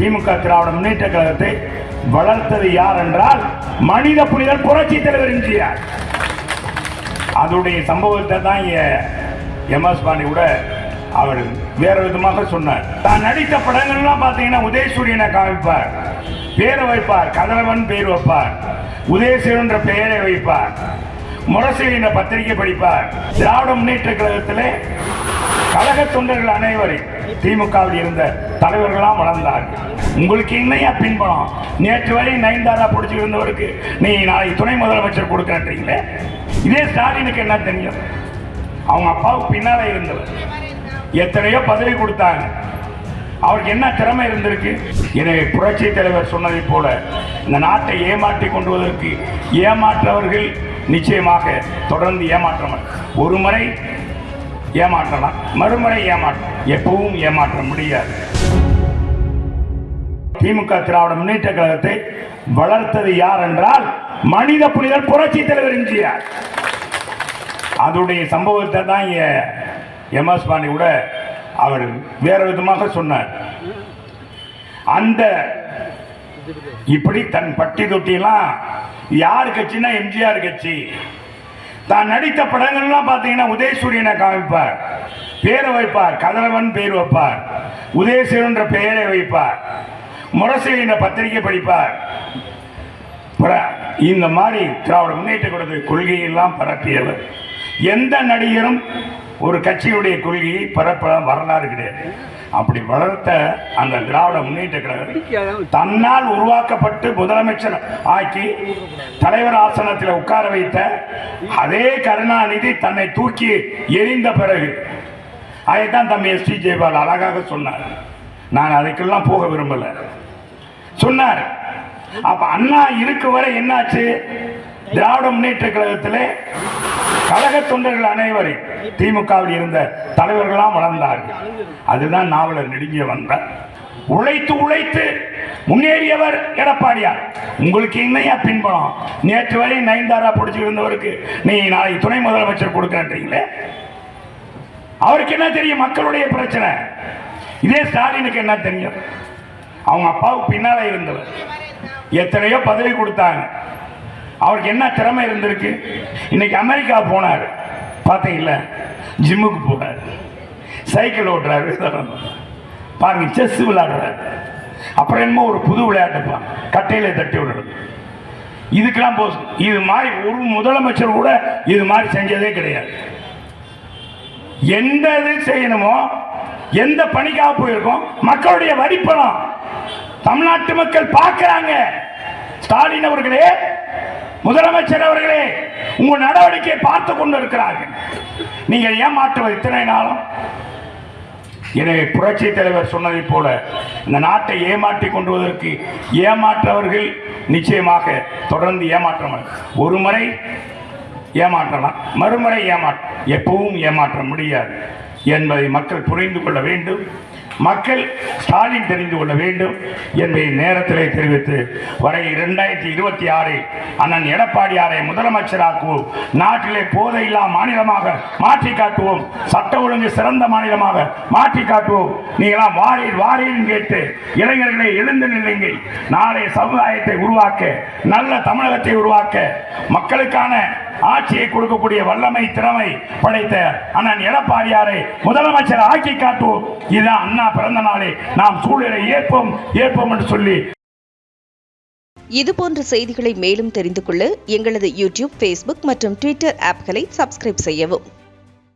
திமுக திராவிட முன்னேற்ற கழகத்தை வளர்த்தது யார் என்றால் மனித புனிதர் புரட்சி தலைவர் எம்ஜிஆர். அதோடைய சம்பவத்தை தான் எம்எஸ் பாண்டி கூட அவர் வேற விதமாக சொன்னார். தான் நடித்த படங்கள்லாம் பார்த்தீங்கன்னா உதயசூரியனை காமிப்பார், பேரை வைப்பார், கதிரவன் பேர் வைப்பார், உதயசூரியன் என்ற பெயரை வைப்பார், முரசு என்ற பத்திரிகை படிப்பார். திராவிட முன்னேற்ற கழகத்திலே கழக தொண்டர்கள் அனைவரும் திமுகவில் இருந்த தலைவர்களாம் வளர்ந்தார்கள். உங்களுக்கு என்னையா பின்பலம்? நேற்று வரை நயன்தாரா பிடிச்சிட்டு இருந்தவருக்கு நீ நாளைக்கு துணை முதலமைச்சர் கொடுக்கிறீங்களே, இதே ஸ்டாலினுக்கு என்ன தெரியும்? அவங்க அப்பாவுக்கு பின்னால இருந்தவர் எத்தனையோ பதவி கொடுத்தாங்க, அவருக்கு என்ன திறமை இருந்திருக்கு? எனவே புரட்சி தலைவர் சொன்னதை போல இந்த நாட்டை ஏமாற்றி கொண்டு வருவதற்கு ஏமாற்றவர்கள் நிச்சயமாக தொடர்ந்து ஏமாற்றவர். ஒரு முறை ஏமாற்றலாம், மறுமுறை ஏமாற்றம், எப்பவும் ஏமாற்ற முடியாது. திமுக திராவிட முன்னேற்ற கழகத்தை வளர்த்தது யார் என்றால் மனித புனிதர் புரட்சி தலைவர் எம்ஜிஆர். அதோடைய சம்பவத்தை தான் எம்எஸ் பாண்டி கூட அவர் வேற விதமாக சொன்னார். அந்த இப்படி தன் பட்டி தொட்டியெல்லாம் யார் கட்சினா எம்ஜிஆர் கட்சி. தான் நடித்த படங்கள்லாம் பார்த்தீங்கன்னா உதயசூரியனை காமிப்பார், பேரை வைப்பார், கதிரவன் பேர் வைப்பார், உதயசூரியன் என்ற பெயரை வைப்பார், முரசு என்ற பத்திரிகை படிப்பார். இந்த மாதிரி திராவிட முன்னேற்ற கழகத்தின் கொள்கையெல்லாம் பரப்பியவர். எந்த நடிகரும் ஒரு கட்சியுடைய கொள்கையை பரப்ப வரலாறு கிடையாது. அப்படி வளர்த்த அந்த திராவிட முன்னேற்ற கழகம் தன்னால் உருவாக்கப்பட்டு முதலமைச்சர் ஆக்கி தலைவர் ஆசனத்தில் உட்கார வைத்த அதே கருணாநிதி தன்னை தூக்கி எரிந்த பிறகு அதைத்தான் தம்பி எஸ் டி ஜெயபால் அழகாக சொன்னார். நான் அதுக்கெல்லாம் போக விரும்பல சொன்னார். அப்ப அண்ணா இருக்கு வரை என்னாச்சு? திராவிட முன்னேற்ற கழகத்திலே கழக தொண்டர்கள் அனைவரும் திமுகவில் இருந்த தலைவர்களாம் வளர்ந்தார்கள். அதுதான் நாவலர் நெடுங்கிய வந்தார். உழைத்து உழைத்து முன்னேறியவர் எடப்பாடியார். உங்களுக்கு என்னையா பின்பலம்? நேற்று வரை நயன்தாரா பிடிச்சிட்டு இருந்தவருக்கு நீ நாளைக்கு துணை முதலமைச்சர் கொடுக்கிறீங்களே, அவருக்கு என்ன தெரியும் மக்களுடைய பிரச்சனை? இதே ஸ்டாலினுக்கு என்ன தெரியும்? அவங்க அப்பாவுக்கு பின்னால இருந்தவர் எத்தனையோ பதவி கொடுத்தாங்க, அவருக்கு என்ன திறமை இருந்திருக்கு? இன்னைக்கு அமெரிக்கா போனார் பார்த்தீங்களா, ஜிம்முக்கு போறாரு, சைக்கிள் ஓட்டுறாரு, பாருங்க செஸ் விளையாடுறாரு, அப்புறம் என்னமோ ஒரு புது விளையாட்டுப்பான் கட்டையில தட்டி விடுறது. இதுக்கெல்லாம் இது மாதிரி ஒரு முதலமைச்சர் கூட இது மாதிரி செஞ்சதே கிடையாது. எந்த இது செய்யணுமோ, எந்த பணிக்காக போயிருக்கோம், மக்களுடைய வரிப்பணம் தமிழ்நாட்டு மக்கள் பார்க்கிறாங்க. ஸ்டாலின் அவர்களே, முதலமைச்சர் அவர்களே, உங்க நடவடிக்கை பார்த்து கொண்டு இருக்கிறார்கள். நீங்கள் ஏமாற்றுவது இத்தனை நாளும். எனவே புரட்சி தலைவர் சொன்னதை போல இந்த நாட்டை ஏமாற்றி கொண்டு வருவதற்கு ஏமாற்றவர்கள் நிச்சயமாக தொடர்ந்து ஏமாற்றவர். ஒரு முறை ஏமாற்றலாம், மறுமுறை எப்பவும் ஏமாற்ற முடியாது என்பதை மக்கள் புரிந்து கொள்ள வேண்டும். மக்கள் ஸ்டாலின் தெரிந்து கொள்ள வேண்டும் என்பதை நேரத்திலே தெரிவித்து வரை 2026 அண்ணன் எடப்பாடியாரை முதலமைச்சராக்குவோம். நாட்டிலே போதையில்லா மாநிலமாக மாற்றி காட்டுவோம். சட்ட ஒழுங்கு சிறந்த மாநிலமாக மாற்றி காட்டுவோம். நீங்களாம் வாரீர் வாரீர் கேட்டு இளைஞர்களை எழுந்து நில்லுங்கள். நாளை சமுதாயத்தை உருவாக்க, நல்ல தமிழகத்தை உருவாக்க, மக்களுக்கான ஆட்சியை கொடுக்கக்கூடிய வல்லமை திறமை படைத்த அண்ணன் எடப்பாடியாரை முதலமைச்சர் ஆக்கி காட்டுவோம். இதுதான் அண்ணா பிறந்த நாளை நாம் சூழலை ஏற்போம் என்று சொல்லி. இதுபோன்ற செய்திகளை மேலும் தெரிந்து கொள்ள எங்களது யூடியூப், ஃபேஸ்புக் மற்றும் ட்விட்டர் ஆப்களை சப்ஸ்கிரைப் செய்யவும்.